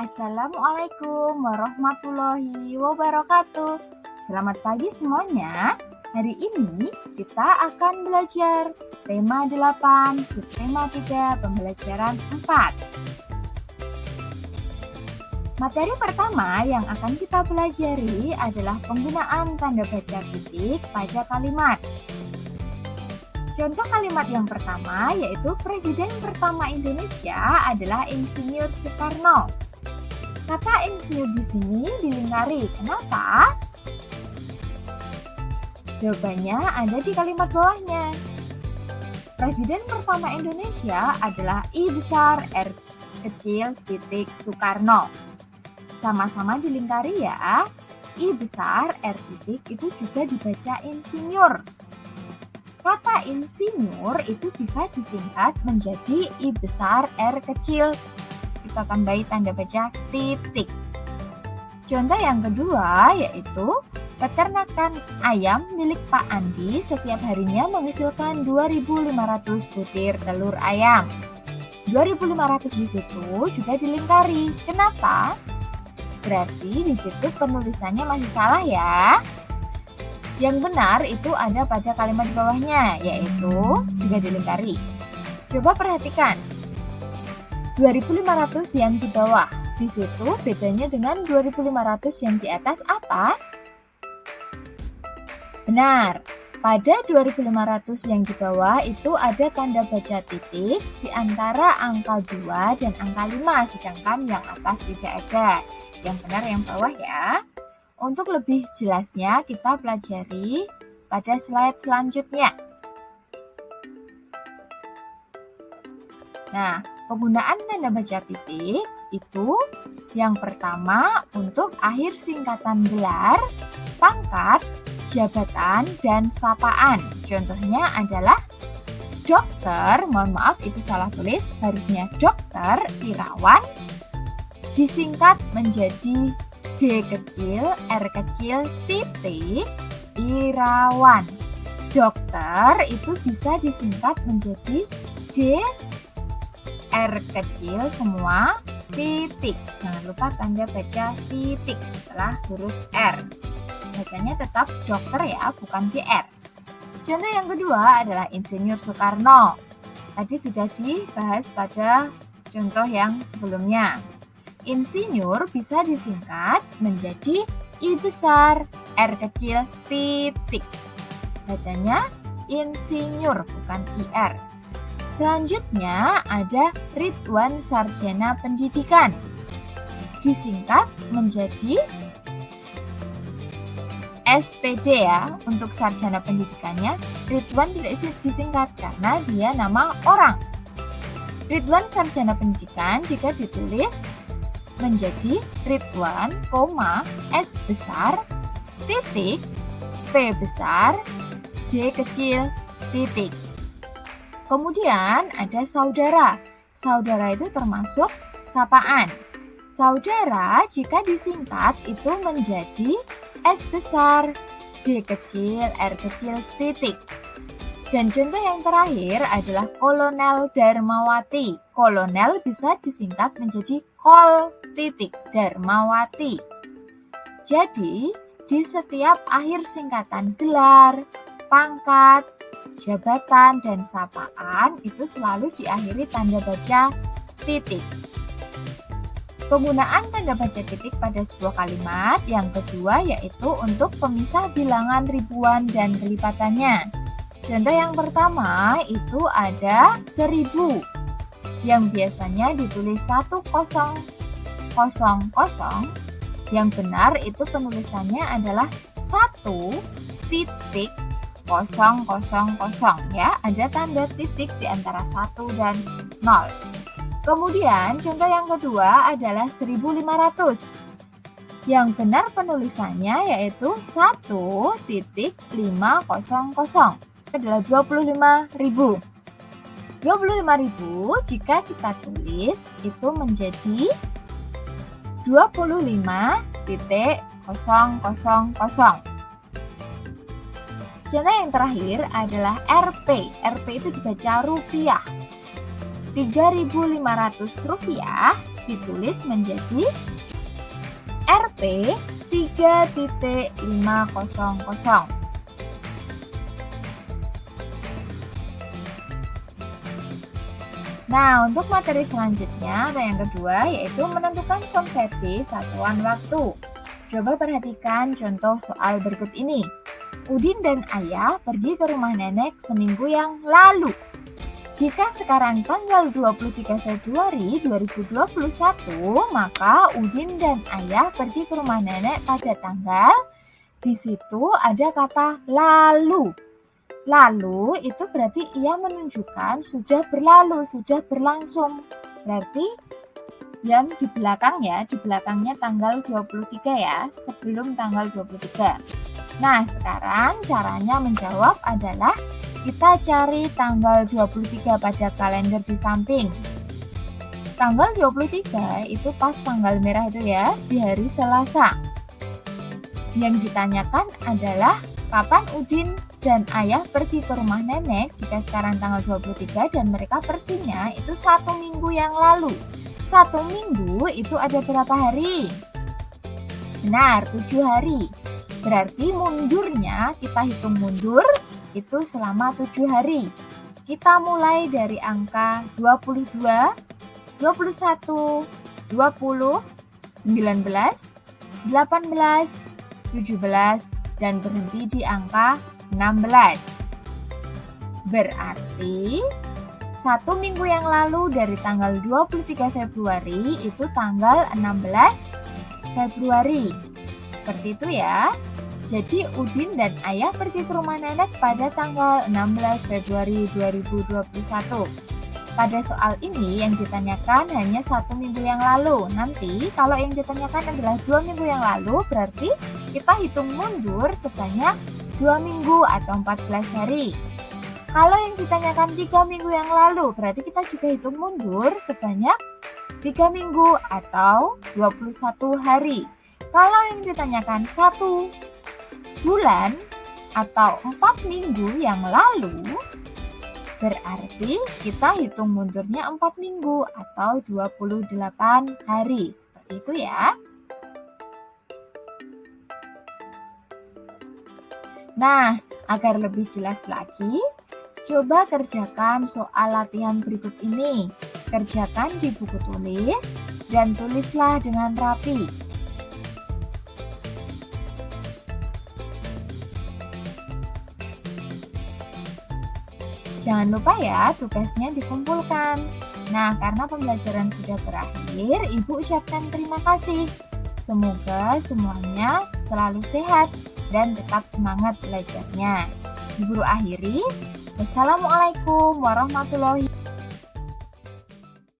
Assalamualaikum warahmatullahi wabarakatuh. Selamat pagi semuanya. Hari ini kita akan belajar tema 8, subtema 3, pembelajaran 4. Materi pertama yang akan kita pelajari adalah penggunaan tanda baca titik pada kalimat. Contoh kalimat yang pertama yaitu Presiden pertama Indonesia adalah Insinyur Soekarno. Kata insinyur di sini dilingkari. Kenapa? Jawabannya ada di kalimat bawahnya. Presiden pertama Indonesia adalah I besar R kecil titik Soekarno. Sama-sama dilingkari ya. I besar R titik itu juga dibaca insinyur. Kata insinyur itu bisa disingkat menjadi I besar R kecil. Kita tambahi tanda baca titik. Contoh yang kedua yaitu peternakan ayam milik Pak Andi setiap harinya menghasilkan 2.500 butir telur ayam. 2.500 di situ juga dilingkari. Kenapa? Berarti di situ penulisannya masih salah ya. Yang benar itu ada pada kalimat di bawahnya, yaitu juga dilingkari. Coba perhatikan. 2.500 yang di bawah. Di situ bedanya dengan 2.500 yang di atas apa? Benar. Pada 2.500 yang di bawah itu ada tanda baca titik di antara angka 2 dan angka 5, sedangkan yang atas tidak ada. Yang benar yang bawah ya. Untuk lebih jelasnya kita pelajari pada slide selanjutnya. Nah, penggunaan tanda baca titik itu yang pertama untuk akhir singkatan gelar, pangkat, jabatan, dan sapaan. Contohnya adalah dokter, mohon maaf itu salah tulis, harusnya dokter Irawan, disingkat menjadi D kecil, R kecil, titik, Irawan. Dokter itu bisa disingkat menjadi D, R kecil semua, titik. Jangan lupa tanda baca titik setelah huruf R. Bacanya tetap dokter ya, bukan DR. Contoh yang kedua adalah Insinyur Soekarno. Tadi sudah dibahas pada contoh yang sebelumnya. Insinyur bisa disingkat menjadi I besar, R kecil, titik. Bacanya insinyur, bukan IR. Selanjutnya ada Ridwan Sarjana Pendidikan. Disingkat menjadi SPD ya, untuk sarjana pendidikannya. Ridwan tidak disingkat karena dia nama orang. Ridwan Sarjana Pendidikan jika ditulis menjadi Ridwan, S besar, titik, P besar, D kecil, titik. Kemudian ada saudara. Saudara itu termasuk sapaan. Saudara jika disingkat itu menjadi S besar, D kecil, R kecil, titik. Dan contoh yang terakhir adalah Kolonel Darmawati. Kolonel bisa disingkat menjadi Kol, titik, Darmawati. Jadi, di setiap akhir singkatan gelar, pangkat, jabatan, dan sapaan itu selalu diakhiri tanda baca titik. Penggunaan tanda baca titik pada sebuah kalimat yang kedua yaitu untuk pemisah bilangan ribuan dan kelipatannya. Contoh yang pertama itu ada 1000 yang biasanya ditulis 1000. Yang benar itu penulisannya adalah 1,000 ya, ada tanda titik di antara 1 dan 0. Kemudian contoh yang kedua adalah 1.500. Yang benar penulisannya yaitu 1,500. Adalah 25.000. 25.000 jika kita tulis itu menjadi 25.000. Contoh yang terakhir adalah Rp. Rp itu dibaca rupiah. 3.500 rupiah ditulis menjadi RP 3.500. Nah, untuk materi selanjutnya atau yang kedua yaitu menentukan konversi satuan waktu. Coba perhatikan contoh soal berikut ini. Udin dan Ayah pergi ke rumah nenek seminggu yang lalu. Jika sekarang tanggal 23 Februari 2021, maka Udin dan Ayah pergi ke rumah nenek pada tanggal, di situ ada kata lalu. Lalu itu berarti ia menunjukkan sudah berlalu, sudah berlangsung. Berarti yang di belakang ya, di belakangnya tanggal 23 ya, sebelum tanggal 23. Nah, sekarang caranya menjawab adalah kita cari tanggal 23 pada kalender di samping. Tanggal 23 itu pas tanggal merah itu ya, di hari Selasa. Yang ditanyakan adalah kapan Udin dan Ayah pergi ke rumah nenek jika sekarang tanggal 23 dan mereka perginya itu 1 minggu yang lalu. 1 minggu itu ada berapa hari? Benar, 7 hari. Berarti mundurnya kita hitung mundur itu selama 7 hari. Kita mulai dari angka 22, 21, 20, 19, 18, 17, dan berhenti di angka 16. Berarti 1 minggu yang lalu dari tanggal 23 Februari itu tanggal 16 Februari. Seperti itu ya. Jadi Udin dan Ayah pergi ke rumah nenek pada tanggal 16 Februari 2021. Pada soal ini yang ditanyakan hanya 1 minggu yang lalu. Nanti kalau yang ditanyakan adalah 2 minggu yang lalu, berarti kita hitung mundur sebanyak 2 minggu atau 14 hari. Kalau yang ditanyakan 3 minggu yang lalu, berarti kita juga hitung mundur sebanyak 3 minggu atau 21 hari. Kalau yang ditanyakan 1 bulan atau 4 minggu yang lalu, berarti kita hitung mundurnya 4 minggu atau 28 hari. Seperti itu ya. Nah, agar lebih jelas lagi, coba kerjakan soal latihan berikut ini. Kerjakan di buku tulis dan tulislah dengan rapi. Jangan lupa ya, tugasnya dikumpulkan. Nah, karena pembelajaran sudah berakhir, Ibu ucapkan terima kasih. Semoga semuanya selalu sehat dan tetap semangat belajarnya. Ibu akhiri, wassalamualaikum warahmatullahi wabarakatuh.